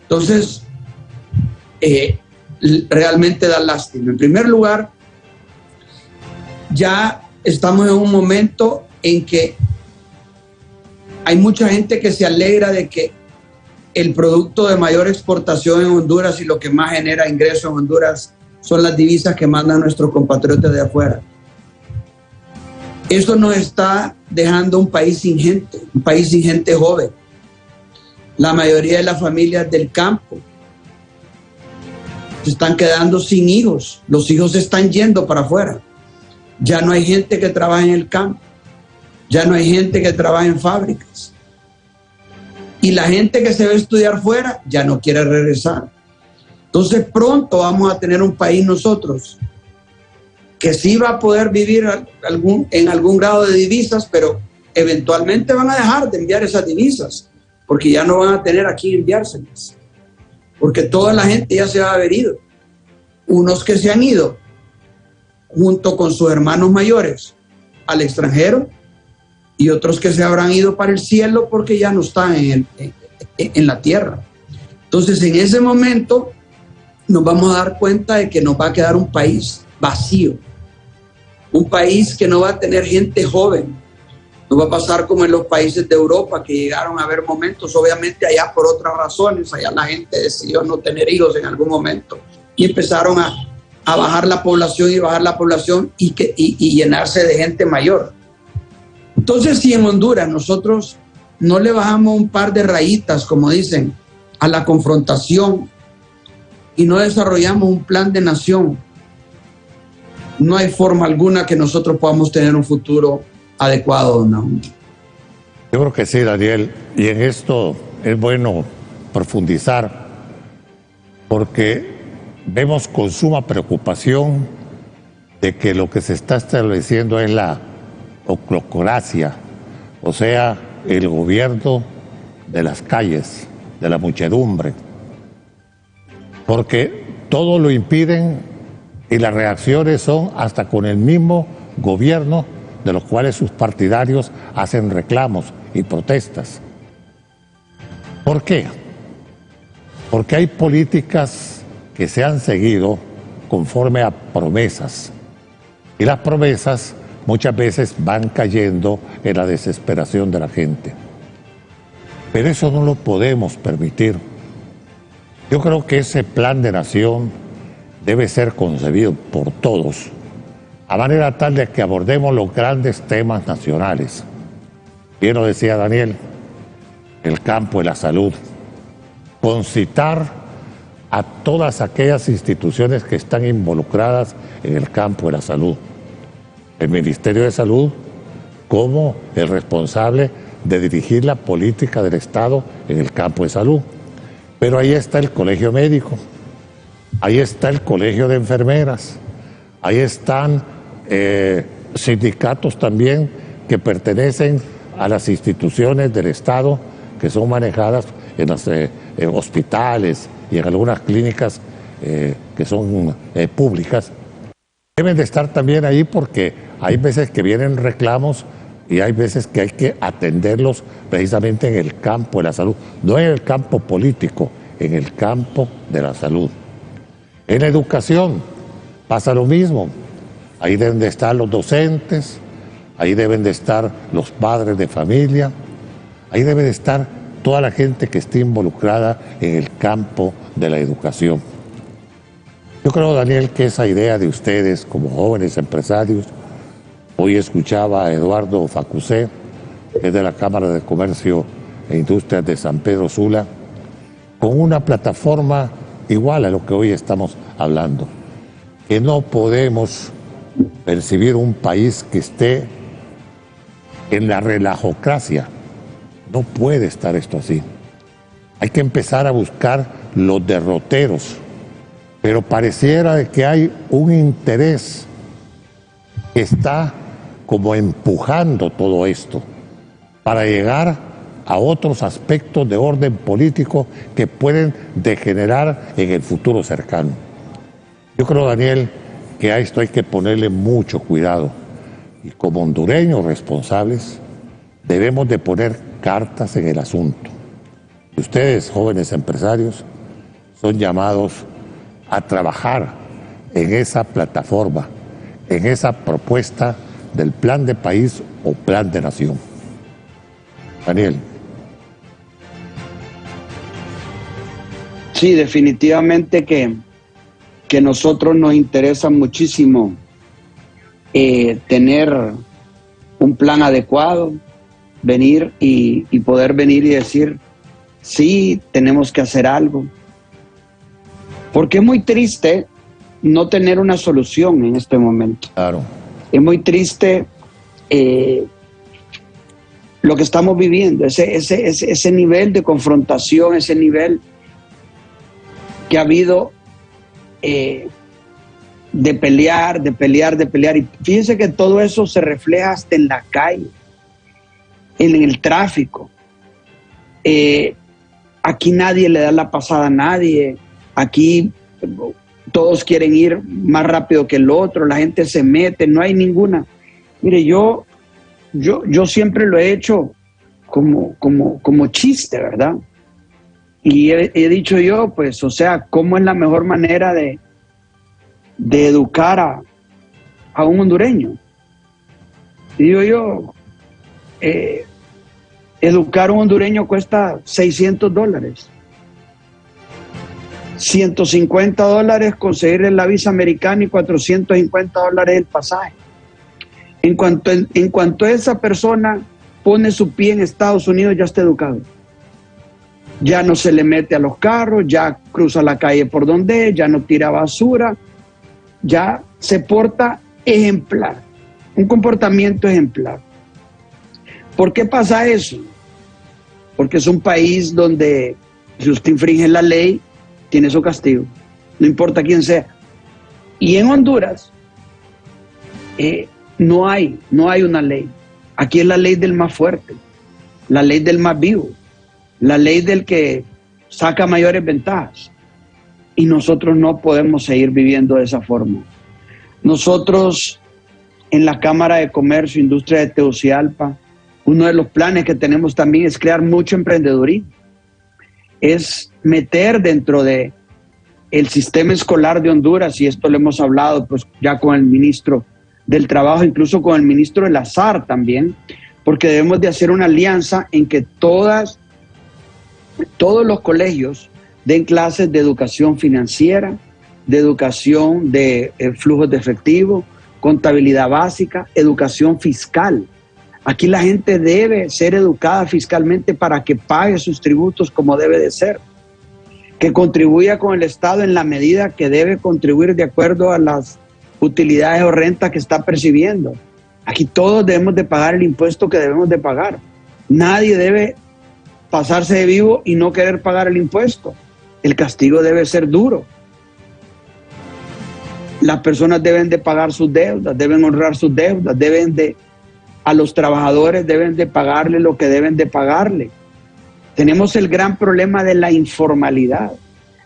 Entonces, realmente da lástima. En primer lugar, ya estamos en un momento en que hay mucha gente que se alegra de que el producto de mayor exportación en Honduras y lo que más genera ingresos en Honduras son las divisas que mandan nuestros compatriotas de afuera. Eso nos está dejando un país sin gente joven. La mayoría de las familias del campo se están quedando sin hijos. Los hijos se están yendo para afuera. Ya no hay gente que trabaja en el campo. Ya no hay gente que trabaja en fábricas. Y la gente que se va a estudiar fuera ya no quiere regresar. Entonces pronto vamos a tener un país nosotros que sí va a poder vivir en algún grado de divisas, pero eventualmente van a dejar de enviar esas divisas, porque ya no van a tener a quién enviárselas, porque toda la gente ya se va a haber ido. Unos que se han ido junto con sus hermanos mayores al extranjero y otros que se habrán ido para el cielo porque ya no están en la tierra. Entonces, en ese momento nos vamos a dar cuenta de que nos va a quedar un país vacío, un país que no va a tener gente joven. No va a pasar como en los países de Europa, que llegaron a haber momentos, obviamente allá por otras razones, allá la gente decidió no tener hijos en algún momento y empezaron a bajar la población y llenarse de gente mayor. Entonces, si en Honduras nosotros no le bajamos un par de rayitas, como dicen, a la confrontación y no desarrollamos un plan de nación, no hay forma alguna que nosotros podamos tener un futuro adecuado, ¿no? Yo creo que sí, Daniel, y en esto es bueno profundizar, porque vemos con suma preocupación de que lo que se está estableciendo es la oclocracia, o sea, el gobierno de las calles, de la muchedumbre, porque todo lo impiden y las reacciones son hasta con el mismo gobierno de los cuales sus partidarios hacen reclamos y protestas. ¿Por qué? Porque hay políticas que se han seguido conforme a promesas y las promesas muchas veces van cayendo en la desesperación de la gente. Pero eso no lo podemos permitir. Yo creo que ese plan de nación debe ser concebido por todos, a manera tal de que abordemos los grandes temas nacionales. Bien lo decía Daniel, el campo y la salud. Concitar a todas aquellas instituciones que están involucradas en el campo de la salud. El Ministerio de Salud como el responsable de dirigir la política del Estado en el campo de salud. Pero ahí está el Colegio Médico, ahí está el Colegio de Enfermeras, ahí están sindicatos también que pertenecen a las instituciones del Estado que son manejadas en los hospitales y en algunas clínicas que son públicas. Deben de estar también ahí porque hay veces que vienen reclamos y hay veces que hay que atenderlos precisamente en el campo de la salud, no en el campo político, en el campo de la salud. En educación pasa lo mismo. Ahí deben de estar los docentes, ahí deben de estar los padres de familia, ahí debe de estar toda la gente que esté involucrada en el campo de la educación. Yo creo, Daniel, que esa idea de ustedes como jóvenes empresarios, hoy escuchaba a Eduardo Facusé, que es de la Cámara de Comercio e Industrias de San Pedro Sula, con una plataforma igual a lo que hoy estamos hablando, que no podemos percibir un país que esté en la relajocracia. No puede estar esto así. Hay que empezar a buscar los derroteros, pero pareciera de que hay un interés que está como empujando todo esto para llegar a otros aspectos de orden político que pueden degenerar en el futuro cercano. Yo creo, Daniel, que a esto hay que ponerle mucho cuidado y como hondureños responsables debemos de poner cartas en el asunto. Y ustedes, jóvenes empresarios, son llamados a trabajar en esa plataforma, en esa propuesta del plan de país o plan de nación. Daniel. Sí, definitivamente que nosotros nos interesa muchísimo tener un plan adecuado, venir y poder venir y decir, sí, tenemos que hacer algo. Porque es muy triste no tener una solución en este momento. Claro. Es muy triste lo que estamos viviendo, ese nivel de confrontación, ese nivel que ha habido de pelear. Y fíjense que todo eso se refleja hasta en la calle, en el tráfico. Aquí nadie le da la pasada a nadie. Aquí todos quieren ir más rápido que el otro, la gente se mete, no hay ninguna. Mire, yo siempre lo he hecho como chiste, ¿verdad? Y he dicho yo, pues, o sea, ¿cómo es la mejor manera de educar a un hondureño? Y digo yo, educar a un hondureño cuesta $600. $150 conseguirle la visa americana y $450 el pasaje. En cuanto esa persona pone su pie en Estados Unidos, ya está educado. Ya no se le mete a los carros, ya cruza la calle por donde es, ya no tira basura, ya se porta ejemplar, un comportamiento ejemplar. ¿Por qué pasa eso? Porque es un país donde si usted infringe la ley, tiene su castigo, no importa quién sea. Y en Honduras no hay una ley. Aquí es la ley del más fuerte, la ley del más vivo, la ley del que saca mayores ventajas. Y nosotros no podemos seguir viviendo de esa forma. Nosotros en la Cámara de Comercio e Industria de Tegucigalpa, uno de los planes que tenemos también es crear mucho emprendedurismo. Es meter dentro de el sistema escolar de Honduras, y esto lo hemos hablado pues ya con el ministro del Trabajo, incluso con el ministro de la SAR también, porque debemos de hacer una alianza en que todos los colegios den clases de educación financiera, de educación de flujos de efectivo, contabilidad básica, educación fiscal. Aquí la gente debe ser educada fiscalmente para que pague sus tributos como debe de ser, que contribuya con el Estado en la medida que debe contribuir de acuerdo a las utilidades o rentas que está percibiendo. Aquí todos debemos de pagar el impuesto que debemos de pagar. Nadie debe pasarse de vivo y no querer pagar el impuesto. El castigo debe ser duro. Las personas deben de pagar sus deudas, deben honrar sus deudas, a los trabajadores deben de pagarle lo que deben de pagarle. Tenemos el gran problema de la informalidad.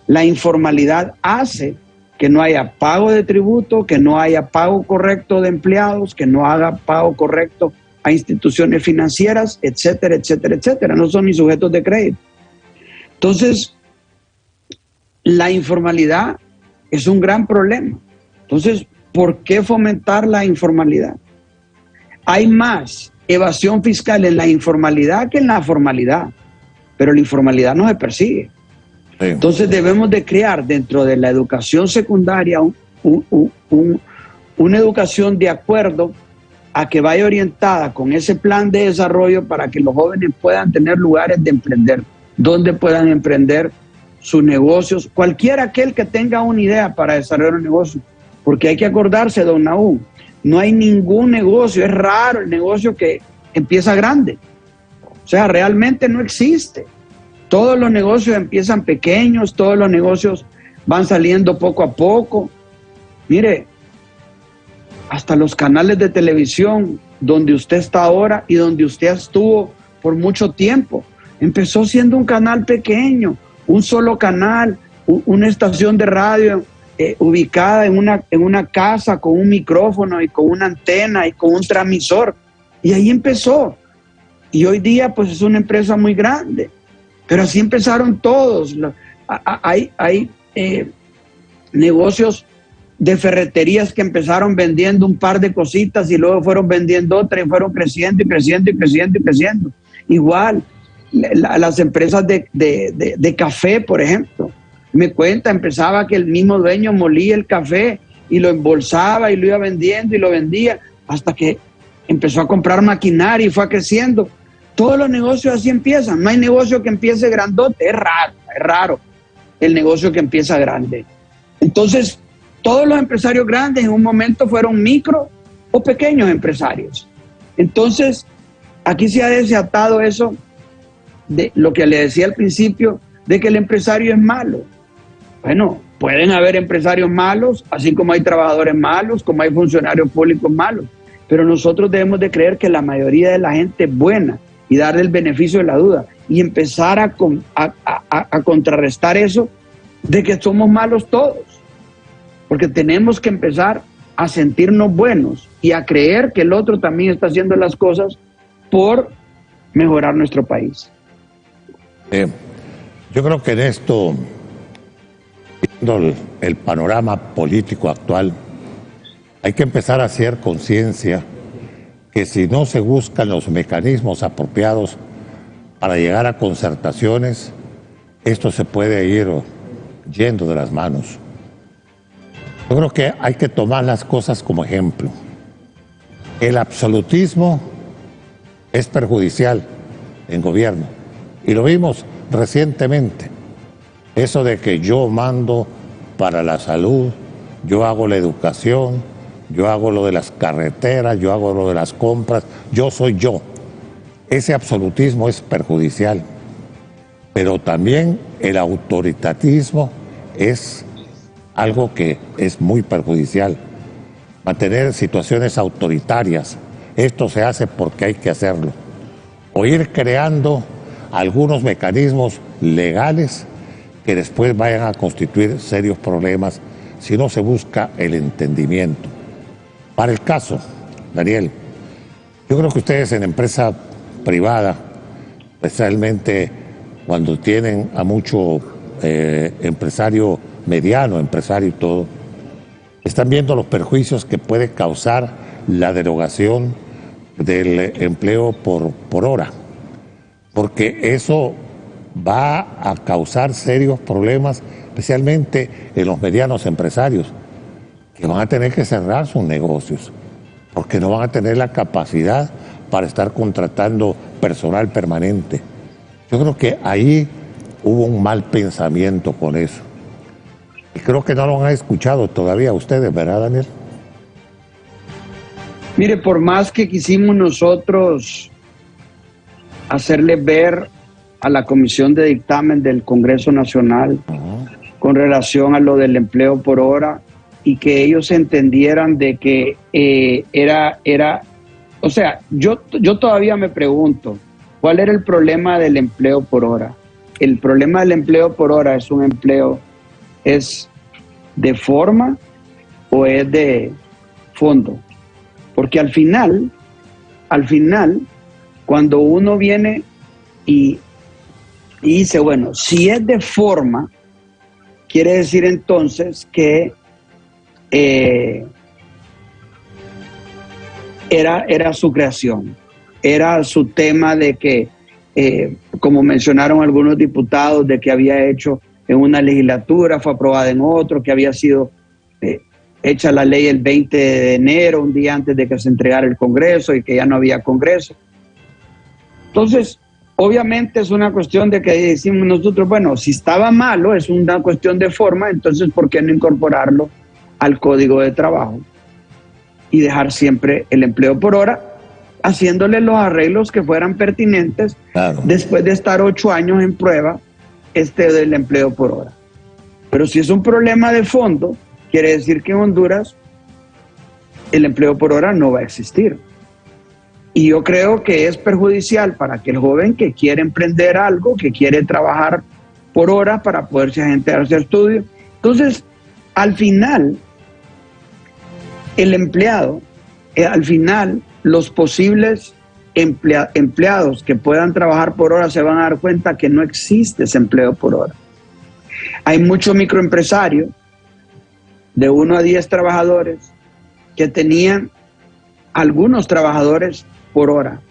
La informalidad hace que no haya pago de tributo, que no haya pago correcto de empleados, que no haga pago correcto a instituciones financieras, etcétera, etcétera, etcétera. No son ni sujetos de crédito. Entonces, la informalidad es un gran problema. Entonces, ¿por qué fomentar la informalidad? Hay más evasión fiscal en la informalidad que en la formalidad, pero la informalidad no se persigue. Sí. Entonces debemos de crear dentro de la educación secundaria una educación de acuerdo a que vaya orientada con ese plan de desarrollo para que los jóvenes puedan tener lugares de emprender, donde puedan emprender sus negocios, cualquiera aquel que tenga una idea para desarrollar un negocio, porque hay que acordarse, don Nahum, no hay ningún negocio, es raro el negocio que empieza grande, o sea, realmente no existe. Todos los negocios empiezan pequeños, todos los negocios van saliendo poco a poco. Mire, hasta los canales de televisión donde usted está ahora y donde usted estuvo por mucho tiempo, empezó siendo un canal pequeño, un solo canal, una estación de radio ubicada en una casa con un micrófono y con una antena y con un transmisor. Y ahí empezó. Y hoy día pues es una empresa muy grande. Pero así empezaron todos, hay negocios de ferreterías que empezaron vendiendo un par de cositas y luego fueron vendiendo otras y fueron creciendo y creciendo y creciendo y creciendo. Igual, las empresas de café, por ejemplo. Me cuenta, empezaba que el mismo dueño molía el café y lo embolsaba y lo iba vendiendo y lo vendía hasta que empezó a comprar maquinaria y fue creciendo. Todos los negocios así empiezan. No hay negocio que empiece grandote. Es raro el negocio que empieza grande. Entonces, todos los empresarios grandes en un momento fueron micro o pequeños empresarios. Entonces, aquí se ha desatado eso de lo que le decía al principio, de que el empresario es malo. Bueno, pueden haber empresarios malos, así como hay trabajadores malos, como hay funcionarios públicos malos, pero nosotros debemos de creer que la mayoría de la gente es buena y darle el beneficio de la duda y empezar a contrarrestar eso de que somos malos todos, porque tenemos que empezar a sentirnos buenos y a creer que el otro también está haciendo las cosas por mejorar nuestro país. Yo creo que en esto, viendo el panorama político actual, hay que empezar a hacer conciencia que si no se buscan los mecanismos apropiados para llegar a concertaciones, esto se puede ir yendo de las manos. Yo creo que hay que tomar las cosas como ejemplo. El absolutismo es perjudicial en gobierno y lo vimos recientemente. Eso de que yo mando para la salud, yo hago la educación, yo hago lo de las carreteras, yo hago lo de las compras, yo soy yo. Ese absolutismo es perjudicial, pero también el autoritarismo es algo que es muy perjudicial. Mantener situaciones autoritarias, esto se hace porque hay que hacerlo. O ir creando algunos mecanismos legales que después vayan a constituir serios problemas si no se busca el entendimiento. Para el caso, Daniel, yo creo que ustedes en empresa privada, especialmente cuando tienen a mucho empresario mediano, empresario y todo, están viendo los perjuicios que puede causar la derogación del empleo por hora, porque eso va a causar serios problemas, especialmente en los medianos empresarios, que van a tener que cerrar sus negocios, porque no van a tener la capacidad para estar contratando personal permanente. Yo creo que ahí hubo un mal pensamiento con eso. Y creo que no lo han escuchado todavía ustedes, ¿verdad, Daniel? Mire, por más que quisimos nosotros hacerle ver a la Comisión de Dictamen del Congreso Nacional con relación a lo del empleo por hora y que ellos entendieran de que o sea, yo todavía me pregunto, ¿cuál era el problema del empleo por hora? El problema del empleo por hora es un empleo, ¿es de forma o es de fondo? Porque al final, cuando uno viene y dice, bueno, si es de forma, quiere decir entonces que era su creación, era su tema de que, como mencionaron algunos diputados, de que había hecho en una legislatura, fue aprobada en otro, que había sido hecha la ley el 20 de enero, un día antes de que se entregara el Congreso y que ya no había Congreso. Entonces, obviamente es una cuestión de que decimos nosotros, bueno, si estaba malo, es una cuestión de forma, entonces ¿por qué no incorporarlo al Código de Trabajo y dejar siempre el empleo por hora, haciéndole los arreglos que fueran pertinentes, claro, después de estar 8 años en prueba del empleo por hora? Pero si es un problema de fondo, quiere decir que en Honduras el empleo por hora no va a existir. Y yo creo que es perjudicial para que el joven que quiere emprender algo, que quiere trabajar por hora para poderse agendarse a estudio. Entonces, al final, el empleado, al final, los posibles empleados que puedan trabajar por hora se van a dar cuenta que no existe ese empleo por hora. hay muchos microempresarios de 1 a 10 trabajadores que tenían algunos trabajadores por hora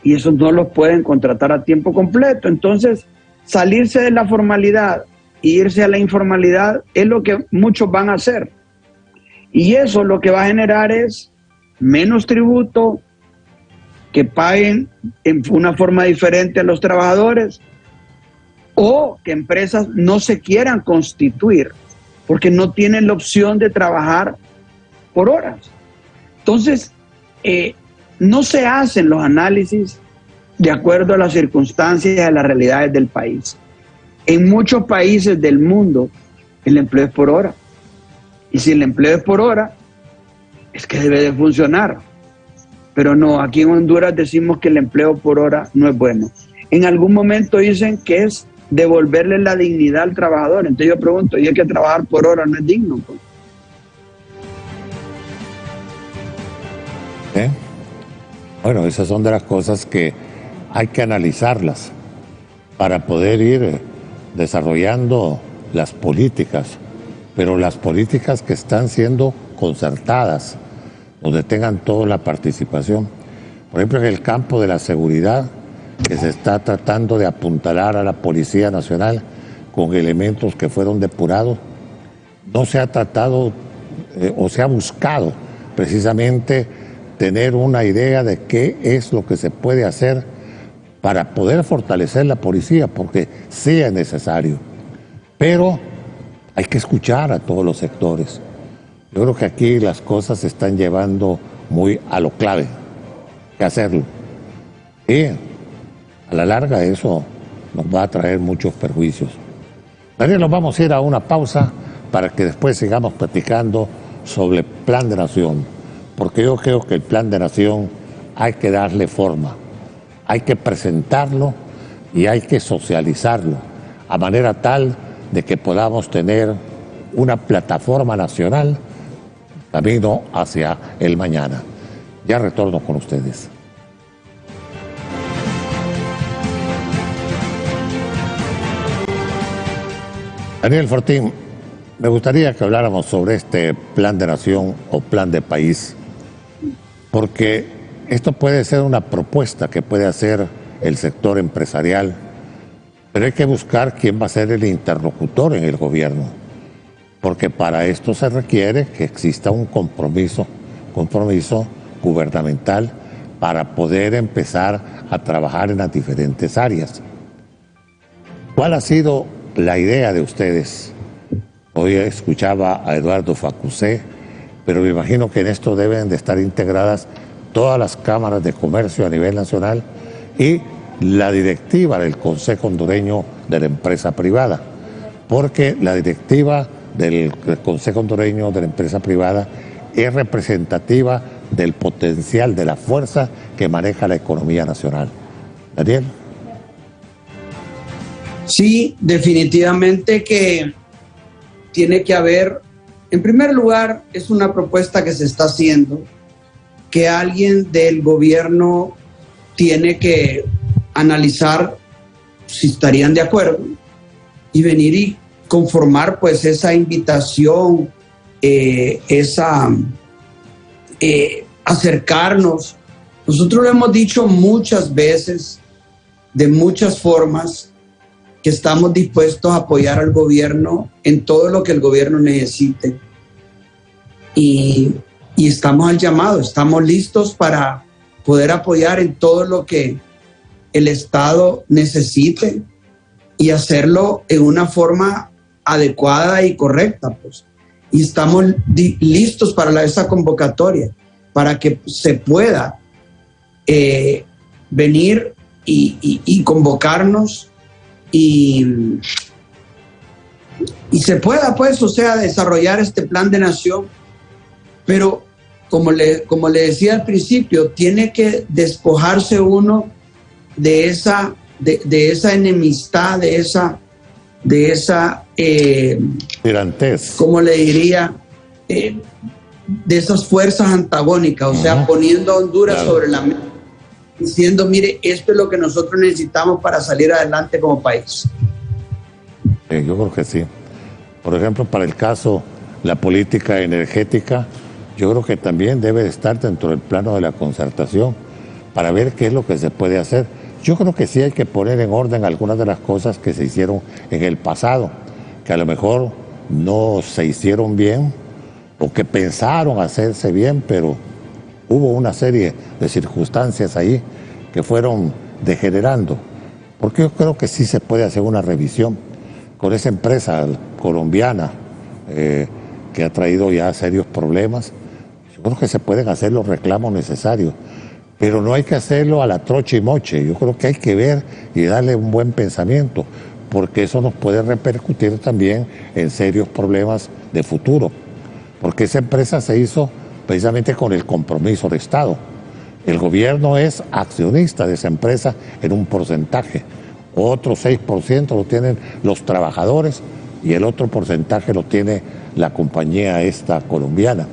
y esos no los pueden contratar a tiempo completo. Entonces, salirse de la formalidad e irse a la informalidad es lo que muchos van a hacer. Y eso lo que va a generar es menos tributo, que paguen en una forma diferente a los trabajadores, o que empresas no se quieran constituir porque no tienen la opción de trabajar por horas. Entonces, no se hacen los análisis de acuerdo a las circunstancias y a las realidades del país. En muchos países del mundo, el empleo es por hora. Y si el empleo es por hora, es que debe de funcionar. Pero no, aquí en Honduras decimos que el empleo por hora no es bueno. En algún momento dicen que es devolverle la dignidad al trabajador. Entonces yo pregunto, ¿y es que trabajar por hora no es digno? Bueno, esas son de las cosas que hay que analizarlas para poder ir desarrollando las políticas, pero las políticas que están siendo concertadas, donde tengan toda la participación. Por ejemplo, en el campo de la seguridad, que se está tratando de apuntalar a la Policía Nacional con elementos que fueron depurados, no se ha tratado o se ha buscado precisamente tener una idea de qué es lo que se puede hacer para poder fortalecer la policía, porque sí es necesario. Pero hay que escuchar a todos los sectores. Yo creo que aquí las cosas se están llevando muy a lo clave, hay que hacerlo. Y a la larga eso nos va a traer muchos perjuicios. Daniel, nos vamos a ir a una pausa para que después sigamos platicando sobre el Plan de Nación, porque yo creo que el Plan de Nación hay que darle forma, hay que presentarlo y hay que socializarlo, a manera tal de que podamos tener una plataforma nacional camino hacia el mañana. Ya retorno con ustedes. Daniel Fortín, me gustaría que habláramos sobre este Plan de Nación o Plan de País, porque esto puede ser una propuesta que puede hacer el sector empresarial, pero hay que buscar quién va a ser el interlocutor en el gobierno, porque para esto se requiere que exista un compromiso gubernamental para poder empezar a trabajar en las diferentes áreas. ¿Cuál ha sido la idea de ustedes? Hoy escuchaba a Eduardo Facusé, pero me imagino que en esto deben de estar integradas todas las cámaras de comercio a nivel nacional y la directiva del Consejo Hondureño de la Empresa Privada, porque la directiva del Consejo Hondureño de la Empresa Privada es representativa del potencial, de la fuerza que maneja la economía nacional. Daniel. Sí, definitivamente que tiene que haber, en primer lugar, es una propuesta que se está haciendo, que alguien del gobierno tiene que analizar si estarían de acuerdo y venir y conformar pues esa invitación, acercarnos. Nosotros lo hemos dicho muchas veces, de muchas formas, que estamos dispuestos a apoyar al gobierno en todo lo que el gobierno necesite. Y estamos al llamado, estamos listos para poder apoyar en todo lo que el Estado necesite y hacerlo en una forma adecuada y correcta, pues. Y estamos listos para esa convocatoria, para que se pueda venir y convocarnos y se pueda, pues, o sea, desarrollar este plan de nación. Pero como le decía al principio, tiene que despojarse uno de esa enemistad, de esa tirantez, como le diría, de esas fuerzas antagónicas, o sea, poniendo a Honduras sobre la mesa, diciendo, mire, esto es lo que nosotros necesitamos para salir adelante como país. Yo creo que sí. Por ejemplo, para el caso, la política energética, yo creo que también debe estar dentro del plano de la concertación para ver qué es lo que se puede hacer. Yo creo que sí hay que poner en orden algunas de las cosas que se hicieron en el pasado, que a lo mejor no se hicieron bien o que pensaron hacerse bien, pero hubo una serie de circunstancias ahí que fueron degenerando. Porque yo creo que sí se puede hacer una revisión con esa empresa colombiana que ha traído ya serios problemas. Yo creo que se pueden hacer los reclamos necesarios, pero no hay que hacerlo a la trocha y moche. Yo creo que hay que ver y darle un buen pensamiento, porque eso nos puede repercutir también en serios problemas de futuro. Porque esa empresa se hizo precisamente con el compromiso de Estado. El gobierno es accionista de esa empresa en un porcentaje. Otro 6% lo tienen los trabajadores y el otro porcentaje lo tiene la compañía esta colombiana,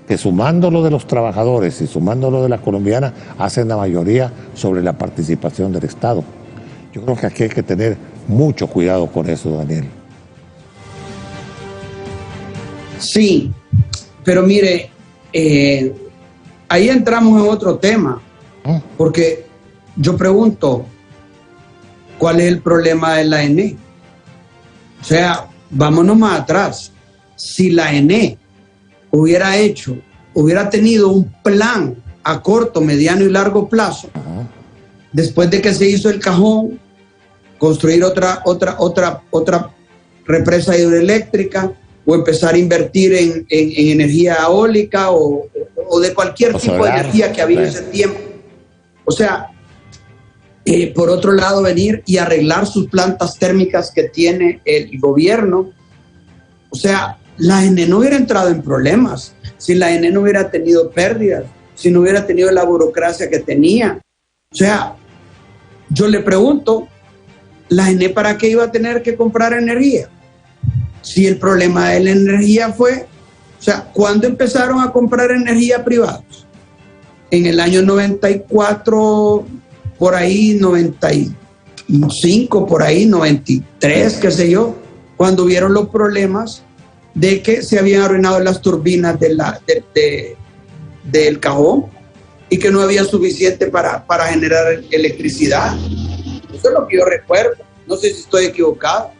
que sumándolo de los trabajadores y sumándolo de la colombiana hacen la mayoría sobre la participación del Estado. Yo creo que aquí hay que tener mucho cuidado con eso, Daniel. Sí, pero mire, ahí entramos en otro tema, porque yo pregunto, ¿cuál es el problema de la ENE? O sea, vámonos más atrás. Si la ENE hubiera tenido un plan a corto, mediano y largo plazo, después de que se hizo el Cajón, construir otra represa hidroeléctrica o empezar a invertir en energía eólica o de cualquier tipo de energía que había en ese tiempo. O sea, por otro lado, venir y arreglar sus plantas térmicas que tiene el gobierno. O sea, la ENE no hubiera entrado en problemas si la ENE no hubiera tenido pérdidas, si no hubiera tenido la burocracia que tenía. O sea, yo le pregunto, ¿la ENE para qué iba a tener que comprar energía? Si el problema de la energía fue, o sea, ¿cuándo empezaron a comprar energía privados? En el año 94, por ahí, 95, por ahí, 93, qué sé yo, cuando vieron los problemas de que se habían arruinado las turbinas del Cajón y que no había suficiente para generar electricidad. Eso es lo que yo recuerdo. No sé si estoy equivocado,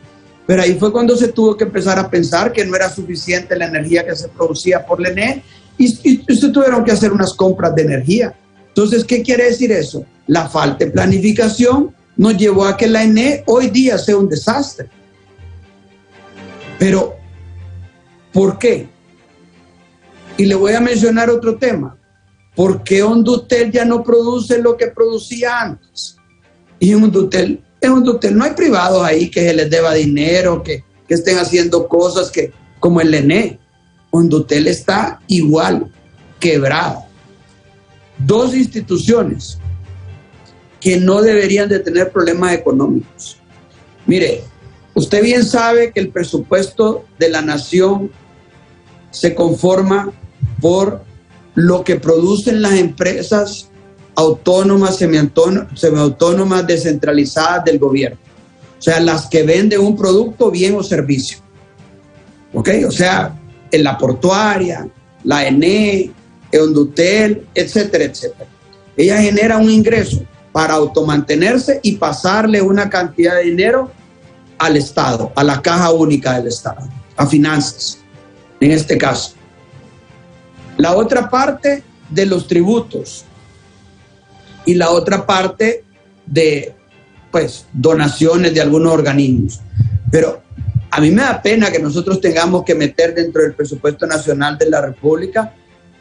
pero ahí fue cuando se tuvo que empezar a pensar que no era suficiente la energía que se producía por la ENE y se tuvieron que hacer unas compras de energía. Entonces, ¿qué quiere decir eso? La falta de planificación nos llevó a que la ENE hoy día sea un desastre. Pero, ¿por qué? Y le voy a mencionar otro tema. ¿Por qué Hondutel ya no produce lo que producía antes? Y en Hondutel no hay privados ahí que se les deba dinero, que estén haciendo cosas como el ENE. Hondutel está igual, quebrado. Dos instituciones que no deberían de tener problemas económicos. Mire, usted bien sabe que el presupuesto de la nación se conforma por lo que producen las empresas autónomas, semiautónomas, descentralizadas del gobierno. O sea, las que venden un producto, bien o servicio. ¿Ok? O sea, en la portuaria, la ENE, Hondutel, etcétera, etcétera. Ella genera un ingreso para automantenerse y pasarle una cantidad de dinero al Estado, a la caja única del Estado, a finanzas, en este caso. La otra parte de los tributos y la otra parte de, pues, donaciones de algunos organismos. Pero a mí me da pena que nosotros tengamos que meter dentro del presupuesto nacional de la República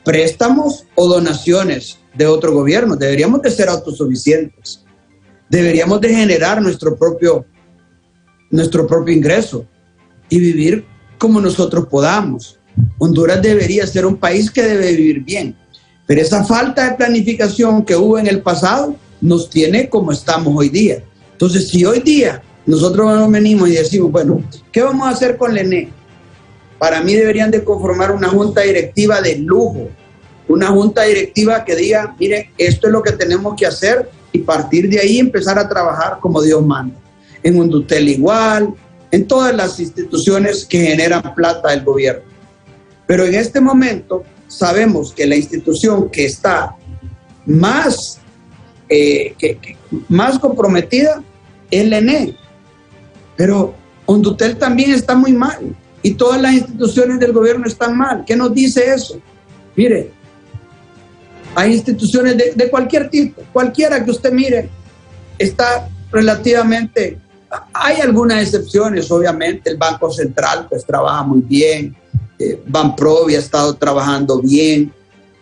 préstamos o donaciones de otro gobierno. Deberíamos de ser autosuficientes. Deberíamos de generar nuestro propio ingreso y vivir como nosotros podamos. Honduras debería ser un país que debe vivir bien, pero esa falta de planificación que hubo en el pasado nos tiene como estamos hoy día. Entonces, si hoy día nosotros nos venimos y decimos, bueno, ¿qué vamos a hacer con la ENE? Para mí deberían de conformar una junta directiva de lujo, una junta directiva que diga, mire, esto es lo que tenemos que hacer y partir de ahí empezar a trabajar como Dios manda. En Hondutel igual, en todas las instituciones que generan plata del gobierno. Pero en este momento sabemos que la institución que está más, más comprometida es la ENE. Pero Hondutel también está muy mal y todas las instituciones del gobierno están mal. ¿Qué nos dice eso? Mire, hay instituciones de cualquier tipo, cualquiera que usted mire, está relativamente... Hay algunas excepciones, obviamente, el Banco Central pues trabaja muy bien, Banprovi ha estado trabajando bien,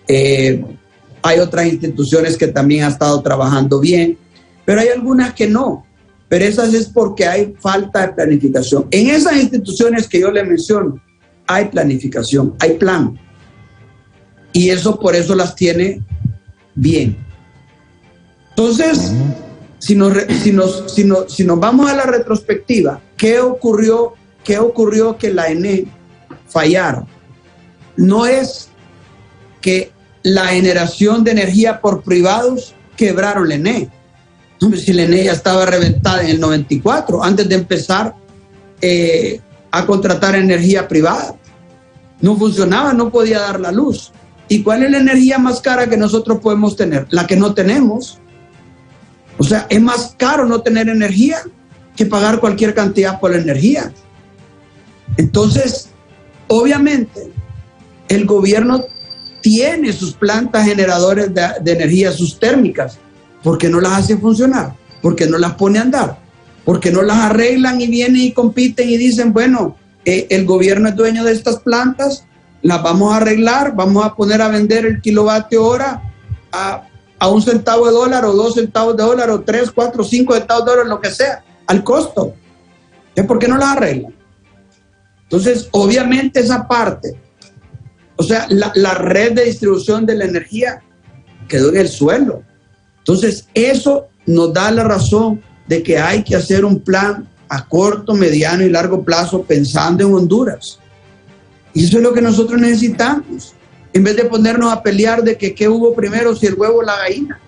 hay otras instituciones que también han estado trabajando bien, pero hay algunas que no, pero esas es porque hay falta de planificación. En esas instituciones que yo le menciono, hay planificación, hay plan, y eso por eso las tiene bien. Entonces, si nos vamos a la retrospectiva, ¿qué ocurrió que la ENE fallara? No es que la generación de energía por privados quebraron la ENE. Si la ENE ya estaba reventada en el 94, antes de empezar a contratar energía privada. No funcionaba, no podía dar la luz. ¿Y cuál es la energía más cara que nosotros podemos tener? La que no tenemos. O sea, es más caro no tener energía que pagar cualquier cantidad por la energía. Entonces, obviamente, el gobierno tiene sus plantas generadoras de energía, sus térmicas. ¿Por qué no las hace funcionar? ¿Por qué no las pone a andar? ¿Por qué no las arreglan y vienen y compiten y dicen, bueno, el gobierno es dueño de estas plantas, las vamos a arreglar, vamos a poner a vender el kilovatio hora a 1 centavo de dólar o 2 centavos de dólar o 3, 4, 5 centavos de dólar, lo que sea, al costo? ¿Por qué no las arreglan? Entonces, obviamente esa parte, o sea, la red de distribución de la energía quedó en el suelo. Entonces, eso nos da la razón de que hay que hacer un plan a corto, mediano y largo plazo pensando en Honduras. Y eso es lo que nosotros necesitamos. En vez de ponernos a pelear de que qué hubo primero, si el huevo o la gallina.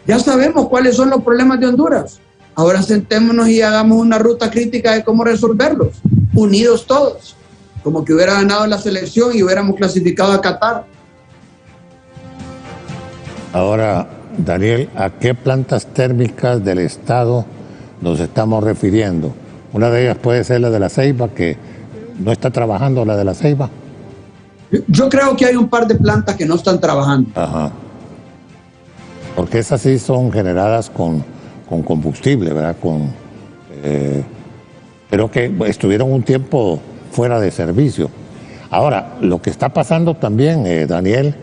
Ya sabemos cuáles son los problemas de Honduras. Ahora sentémonos y hagamos una ruta crítica de cómo resolverlos, unidos todos, como que hubiera ganado la selección y hubiéramos clasificado a Qatar. Ahora, Daniel, ¿a qué plantas térmicas del Estado nos estamos refiriendo? Una de ellas puede ser la de La Ceiba, que no está trabajando la de La Ceiba. Yo creo que hay un par de plantas que no están trabajando. Ajá. Porque esas sí son generadas con combustible, ¿verdad? Pero que estuvieron un tiempo fuera de servicio. Ahora, lo que está pasando también, Daniel,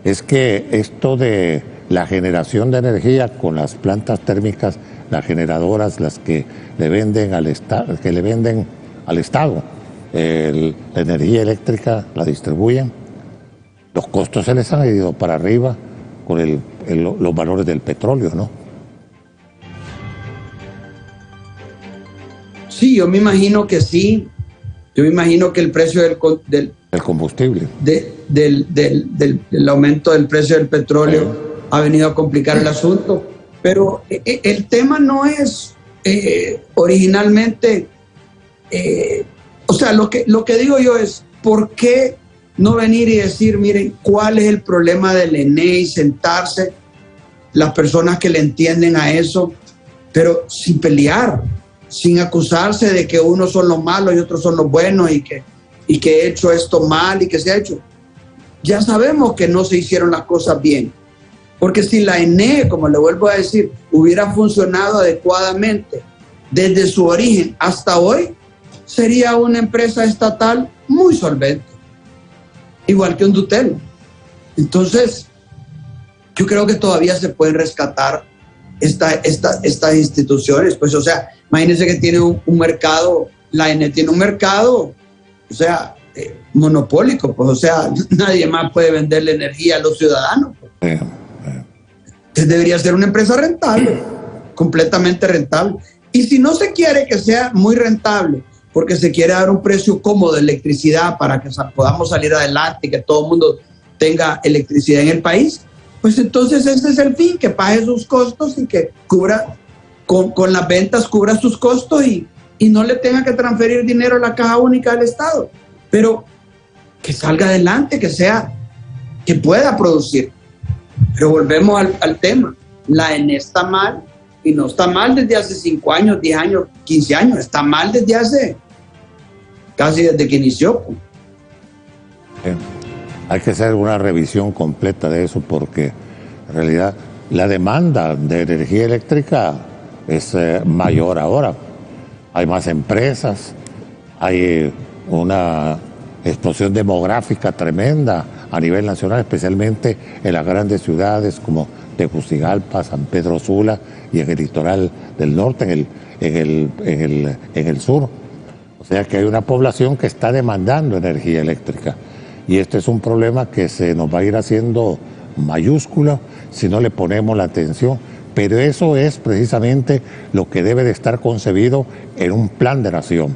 es que esto de la generación de energía con las plantas térmicas, las generadoras, las que le venden al Estado, la energía eléctrica la distribuyen, los costos se les han ido para arriba con los valores del petróleo, ¿no? Sí, yo me imagino que sí. Yo me imagino que el precio del combustible, del aumento del precio del petróleo ha venido a complicar el asunto. Pero el tema no es originalmente, o sea, lo que digo yo es, ¿por qué no venir y decir, miren, cuál es el problema del ENE y sentarse las personas que le entienden a eso, pero sin pelear, sin acusarse de que unos son los malos y otros son los buenos y que he hecho esto mal y que se ha hecho? Ya sabemos que no se hicieron las cosas bien, porque si la ENE, como le vuelvo a decir, hubiera funcionado adecuadamente desde su origen hasta hoy, sería una empresa estatal muy solvente, igual que Hondutel. Entonces, yo creo que todavía se pueden rescatar estas instituciones. Pues, o sea, imagínense que tiene un mercado, la ENE tiene un mercado, o sea, monopólico, pues, o sea, nadie más puede venderle energía a los ciudadanos. Pues. Entonces debería ser una empresa rentable, completamente rentable. Y si no se quiere que sea muy rentable, porque se quiere dar un precio cómodo de electricidad para que podamos salir adelante y que todo el mundo tenga electricidad en el país, pues entonces ese es el fin, que pague sus costos y que cubra, con las ventas cubra sus costos y y no le tenga que transferir dinero a la caja única del Estado, pero que salga adelante, que pueda producir. Pero volvemos al tema, la ENE está mal, y no está mal desde hace 5 años, 10 años, 15 años, está mal casi desde que inició. Hay que hacer una revisión completa de eso, porque en realidad la demanda de energía eléctrica es mayor ahora. Hay más empresas, hay una explosión demográfica tremenda a nivel nacional, especialmente en las grandes ciudades como Tegucigalpa, San Pedro Sula y en el litoral del norte, en el sur. O sea que hay una población que está demandando energía eléctrica. Y este es un problema que se nos va a ir haciendo mayúscula si no le ponemos la atención. Pero eso es precisamente lo que debe de estar concebido en un plan de nación,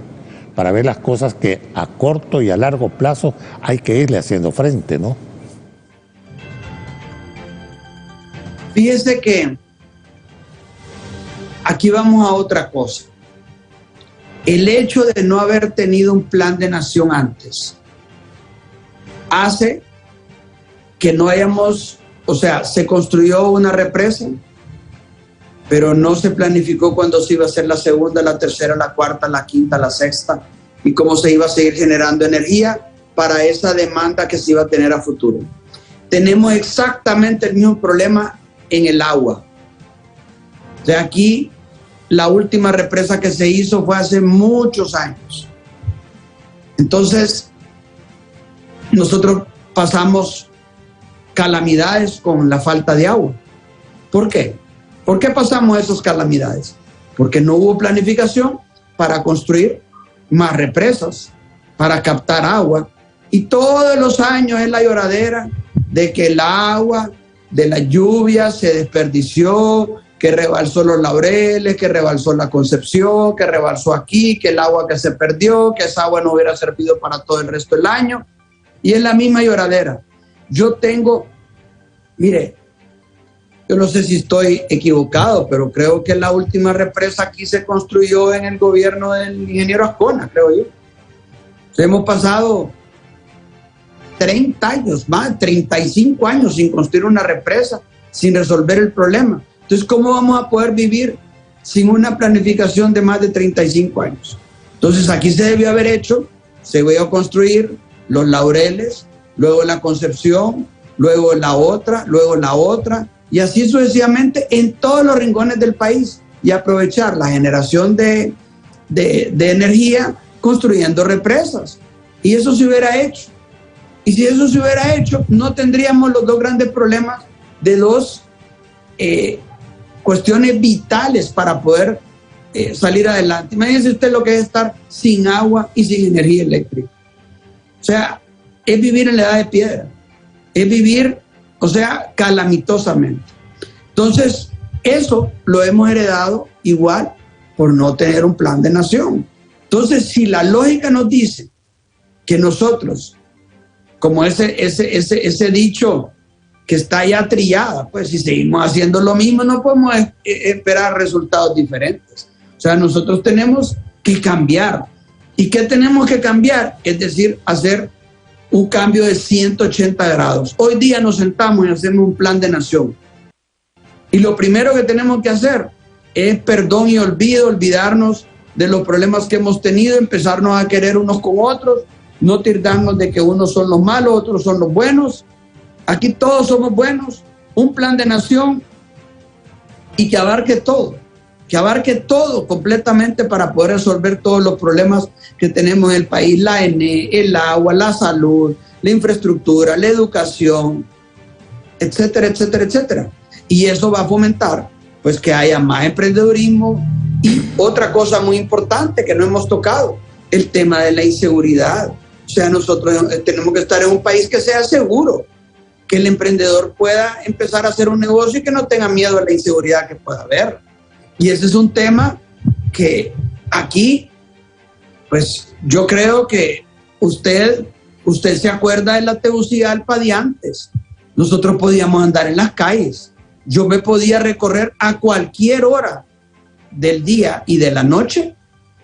para ver las cosas que a corto y a largo plazo hay que irle haciendo frente, ¿no? Fíjese que aquí vamos a otra cosa. El hecho de no haber tenido un plan de nación antes hace que no hayamos, o sea, se construyó una represa, pero no se planificó cuándo se iba a hacer la segunda, la tercera, la cuarta, la quinta, la sexta, y cómo se iba a seguir generando energía para esa demanda que se iba a tener a futuro. Tenemos exactamente el mismo problema en el agua. O sea, aquí la última represa que se hizo fue hace muchos años. Entonces, nosotros pasamos calamidades con la falta de agua. ¿Por qué? ¿Por qué pasamos esas calamidades? Porque no hubo planificación para construir más represas, para captar agua. Y todos los años es la lloradera de que el agua de la lluvia se desperdició, que rebalsó los Laureles, que rebalsó la Concepción, que rebalsó aquí, que el agua que se perdió, que esa agua no hubiera servido para todo el resto del año. Y es la misma lloradera. Mire, yo no sé si estoy equivocado, pero creo que la última represa aquí se construyó en el gobierno del ingeniero Ascona, creo yo. Hemos pasado 30 años, más 35 años sin construir una represa, sin resolver el problema. Entonces, ¿cómo vamos a poder vivir sin una planificación de más de 35 años? Entonces, aquí se debió haber hecho, se debió construir los Laureles, luego la Concepción, luego la otra, y así sucesivamente en todos los rincones del país, y aprovechar la generación de energía construyendo represas. Y eso se hubiera hecho. Y si eso se hubiera hecho, no tendríamos los dos grandes problemas de dos cuestiones vitales para poder salir adelante. Imagínense usted lo que es estar sin agua y sin energía eléctrica. O sea, es vivir en la edad de piedra. Es vivir, o sea, calamitosamente. Entonces, eso lo hemos heredado igual por no tener un plan de nación. Entonces, si la lógica nos dice que nosotros, como ese dicho que está ya trillada, pues si seguimos haciendo lo mismo no podemos esperar resultados diferentes. O sea, nosotros tenemos que cambiar. ¿Y qué tenemos que cambiar? Es decir, hacer un cambio de 180 grados. Hoy día nos sentamos y hacemos un plan de nación. Y lo primero que tenemos que hacer es perdón y olvido, olvidarnos de los problemas que hemos tenido, empezarnos a querer unos con otros, no tildarnos de que unos son los malos, otros son los buenos. Aquí todos somos buenos. Un plan de nación y que abarque todo completamente para poder resolver todos los problemas que tenemos en el país, la ENE, el agua, la salud, la infraestructura, la educación, etcétera, etcétera, etcétera. Y eso va a fomentar pues que haya más emprendedurismo. Y otra cosa muy importante que no hemos tocado, el tema de la inseguridad. O sea, nosotros tenemos que estar en un país que sea seguro, que el emprendedor pueda empezar a hacer un negocio y que no tenga miedo a la inseguridad que pueda haber. Y ese es un tema que aquí, pues yo creo que usted se acuerda de la Tegucigalpa de antes. Nosotros podíamos andar en las calles. Yo me podía recorrer a cualquier hora del día y de la noche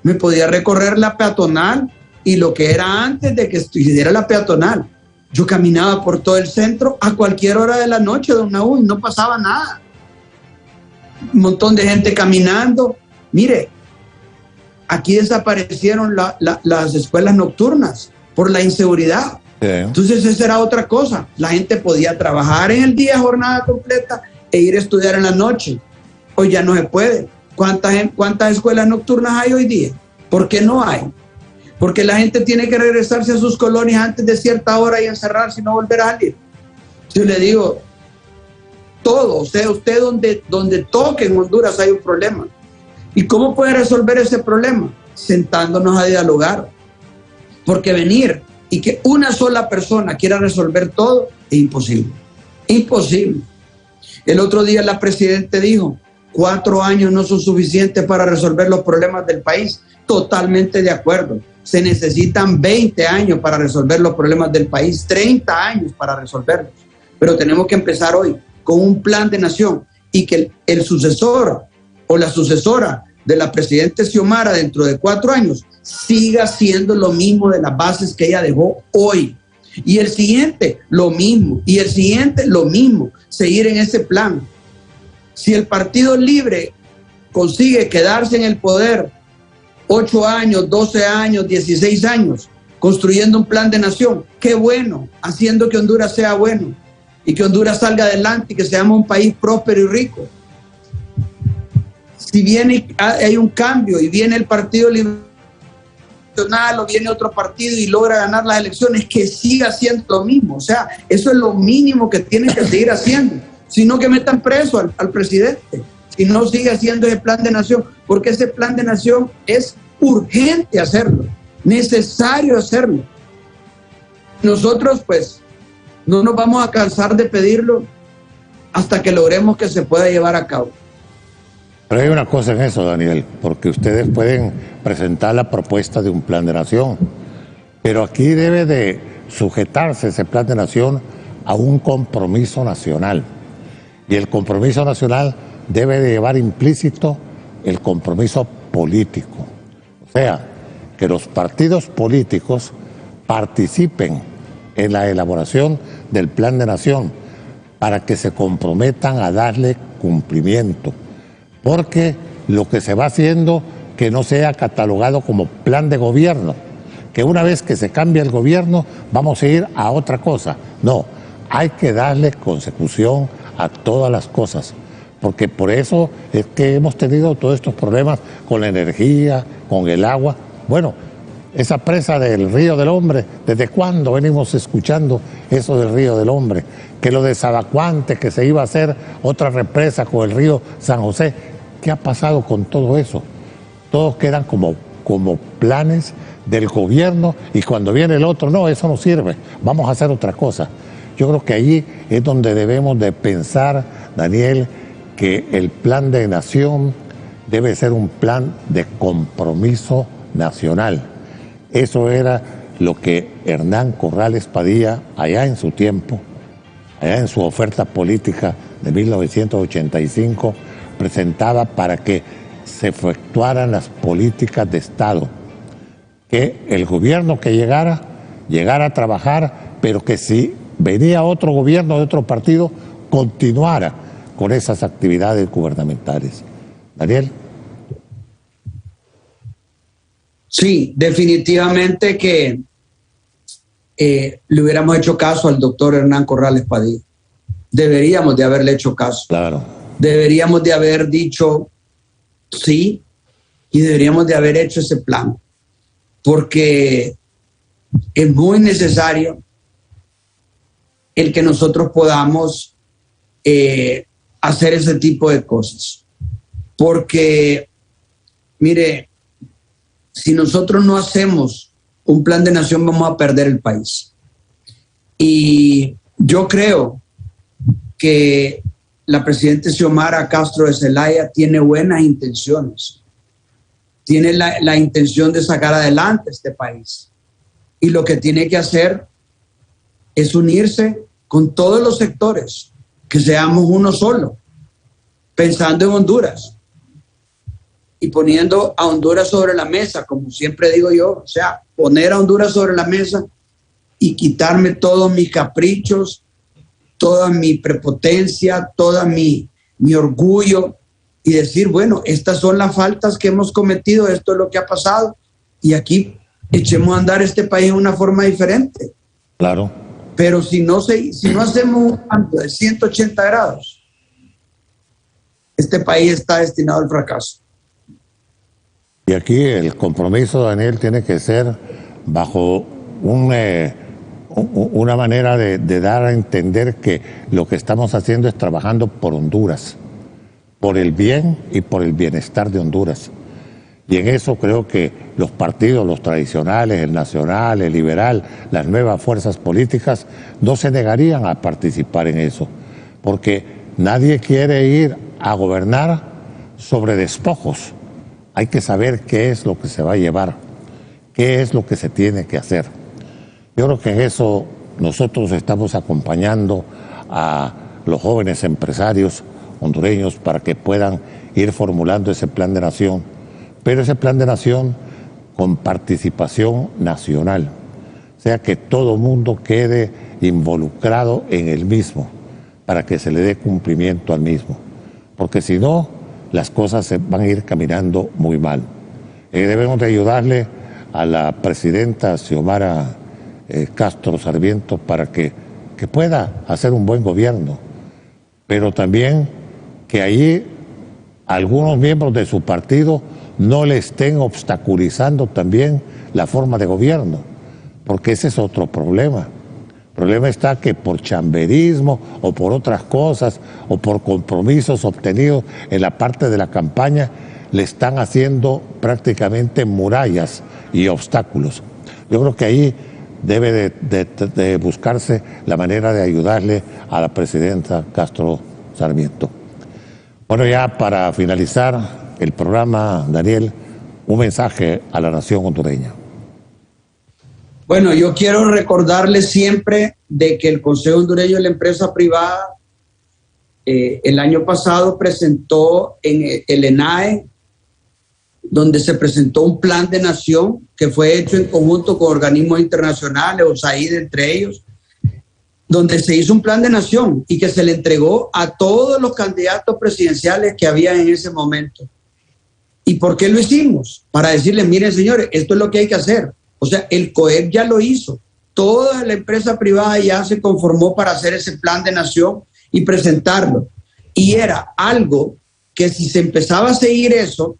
Me podía recorrer la peatonal y lo que era antes de que estuviera la peatonal. Yo caminaba por todo el centro a cualquier hora de la noche, don Naúl, y no pasaba nada. Un montón de gente caminando. Mire, aquí desaparecieron las escuelas nocturnas por la inseguridad. Sí. Entonces esa era otra cosa. La gente podía trabajar en el día, jornada completa, e ir a estudiar en la noche. Hoy ya no se puede. ¿Cuántas escuelas nocturnas hay hoy día? ¿Por qué no hay? Porque la gente tiene que regresarse a sus colonias antes de cierta hora y encerrarse y no volver a salir. Yo le digo, todo, o sea, usted donde toque en Honduras hay un problema. ¿Y cómo puede resolver ese problema? Sentándonos a dialogar. Porque venir y que una sola persona quiera resolver todo es imposible. Imposible. El otro día la presidenta dijo, 4 años no son suficientes para resolver los problemas del país. Totalmente de acuerdo. Se necesitan 20 años para resolver los problemas del país, 30 años para resolverlos. Pero tenemos que empezar hoy con un plan de nación y que el sucesor o la sucesora de la presidenta Xiomara dentro de 4 años siga siendo lo mismo de las bases que ella dejó hoy. Y el siguiente, lo mismo. Y el siguiente, lo mismo. Seguir en ese plan. Si el Partido Libre consigue quedarse en el poder 8 años, 12 años, 16 años, construyendo un plan de nación, qué bueno, haciendo que Honduras sea bueno y que Honduras salga adelante y que seamos un país próspero y rico. Si viene, hay un cambio y viene el Partido Libre o viene otro partido y logra ganar las elecciones, que siga haciendo lo mismo. O sea, eso es lo mínimo que tienen que seguir haciendo. Sino que metan preso al presidente, si no sigue haciendo ese plan de nación, porque ese plan de nación es urgente hacerlo, necesario hacerlo. Nosotros pues no nos vamos a cansar de pedirlo hasta que logremos que se pueda llevar a cabo. Pero hay una cosa en eso, Daniel, porque ustedes pueden presentar la propuesta de un plan de nación, pero aquí debe de sujetarse ese plan de nación a un compromiso nacional. Y el compromiso nacional debe de llevar implícito el compromiso político. O sea, que los partidos políticos participen en la elaboración del plan de nación para que se comprometan a darle cumplimiento. Porque lo que se va haciendo que no sea catalogado como plan de gobierno, que una vez que se cambie el gobierno vamos a ir a otra cosa. No, hay que darle consecución a todas las cosas, porque por eso es que hemos tenido todos estos problemas con la energía, con el agua. Bueno, esa presa del Río del Hombre, ¿desde cuándo venimos escuchando eso del Río del Hombre? Que lo de Zabacuante, que se iba a hacer otra represa con el río San José. ¿Qué ha pasado con todo eso? Todos quedan como planes del gobierno y cuando viene el otro, no, eso no sirve, vamos a hacer otra cosa. Yo creo que allí es donde debemos de pensar, Daniel, que el plan de nación debe ser un plan de compromiso nacional. Eso era lo que Hernán Corrales Padilla, allá en su tiempo, allá en su oferta política de 1985, presentaba para que se efectuaran las políticas de Estado. Que el gobierno que llegara a trabajar, pero que si venía otro gobierno de otro partido, continuara con esas actividades gubernamentales. Daniel. Sí, definitivamente que le hubiéramos hecho caso al doctor Hernán Corrales Padilla. Deberíamos de haberle hecho caso. Claro. Deberíamos de haber dicho sí y deberíamos de haber hecho ese plan, porque es muy necesario el que nosotros podamos hacer ese tipo de cosas. Porque, mire, si nosotros no hacemos un plan de nación, vamos a perder el país. Y yo creo que la presidenta Xiomara Castro de Zelaya tiene buenas intenciones. Tiene la intención de sacar adelante este país. Y lo que tiene que hacer es unirse con todos los sectores, que seamos uno solo, pensando en Honduras. y poniendo a Honduras sobre la mesa, como siempre digo yo, o sea, poner a Honduras sobre la mesa y quitarme todos mis caprichos, toda mi prepotencia, toda mi orgullo y decir, bueno, estas son las faltas que hemos cometido, esto es lo que ha pasado y aquí echemos a andar este país de una forma diferente. Claro. Pero si no hacemos un cambio de 180 grados, este país está destinado al fracaso. Y aquí el compromiso, Daniel, tiene que ser bajo una manera de dar a entender que lo que estamos haciendo es trabajando por Honduras, por el bien y por el bienestar de Honduras. Y en eso creo que los partidos, los tradicionales, el nacional, el liberal, las nuevas fuerzas políticas, no se negarían a participar en eso, porque nadie quiere ir a gobernar sobre despojos. Hay que saber qué es lo que se va a llevar, qué es lo que se tiene que hacer. Yo creo que en eso nosotros estamos acompañando a los jóvenes empresarios hondureños para que puedan ir formulando ese plan de nación, pero ese plan de nación con participación nacional, o sea que todo mundo quede involucrado en el mismo para que se le dé cumplimiento al mismo, porque si no, las cosas se van a ir caminando muy mal. Debemos de ayudarle a la presidenta Xiomara Castro Sarmiento para que pueda hacer un buen gobierno, pero también que allí algunos miembros de su partido no le estén obstaculizando también la forma de gobierno, porque ese es otro problema. El problema está que por chamberismo o por otras cosas o por compromisos obtenidos en la parte de la campaña le están haciendo prácticamente murallas y obstáculos. Yo creo que ahí debe de buscarse la manera de ayudarle a la presidenta Castro Sarmiento. Bueno, ya para finalizar el programa, Daniel, un mensaje a la nación hondureña. Bueno, yo quiero recordarles siempre de que el Consejo Hondureño de la Empresa Privada el año pasado presentó en el ENAE, donde se presentó un plan de nación que fue hecho en conjunto con organismos internacionales, USAID entre ellos, donde se hizo un plan de nación y que se le entregó a todos los candidatos presidenciales que había en ese momento. ¿Y por qué lo hicimos? Para decirles, miren señores, esto es lo que hay que hacer. O sea, el COEP ya lo hizo. Toda la empresa privada ya se conformó para hacer ese plan de nación y presentarlo. Y era algo que si se empezaba a seguir eso,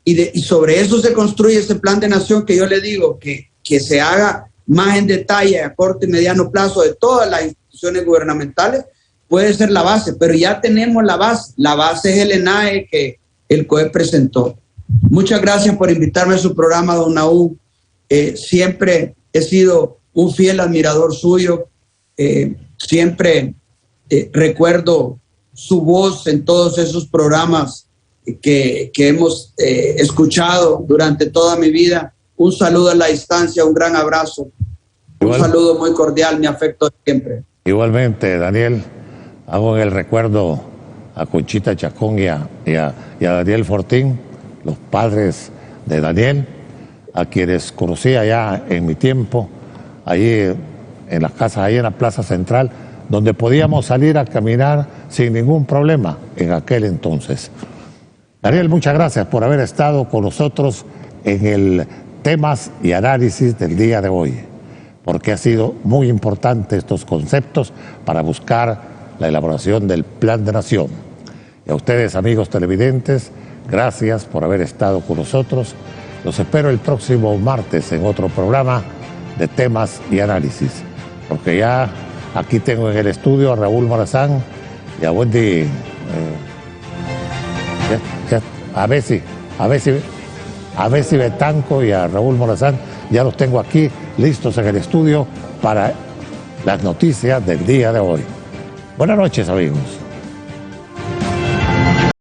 y sobre eso se construye ese plan de nación que yo le digo que se haga más en detalle a corto y mediano plazo de todas las instituciones gubernamentales, puede ser la base, pero ya tenemos la base. La base es el ENAE que el COEP presentó. Muchas gracias por invitarme a su programa, don Naúm. Siempre he sido un fiel admirador suyo. Siempre recuerdo su voz en todos esos programas que hemos escuchado durante toda mi vida. Un saludo a la distancia, un gran abrazo. Un saludo muy cordial, mi afecto siempre. Igualmente, Daniel, hago en el recuerdo a Conchita Chacón y a Daniel Fortín, los padres de Daniel, a quienes conocí allá en mi tiempo, allí en las casas, ahí en la Plaza Central, donde podíamos salir a caminar sin ningún problema en aquel entonces. Daniel, muchas gracias por haber estado con nosotros en el temas y análisis del día de hoy, porque ha sido muy importante estos conceptos para buscar la elaboración del Plan de Nación. Y a ustedes, amigos televidentes, gracias por haber estado con nosotros. Los espero el próximo martes en otro programa de temas y análisis, porque ya aquí tengo en el estudio a Raúl Morazán y a Wendy, a Bessie Betanco y a Raúl Morazán, ya los tengo aquí listos en el estudio para las noticias del día de hoy. Buenas noches, amigos.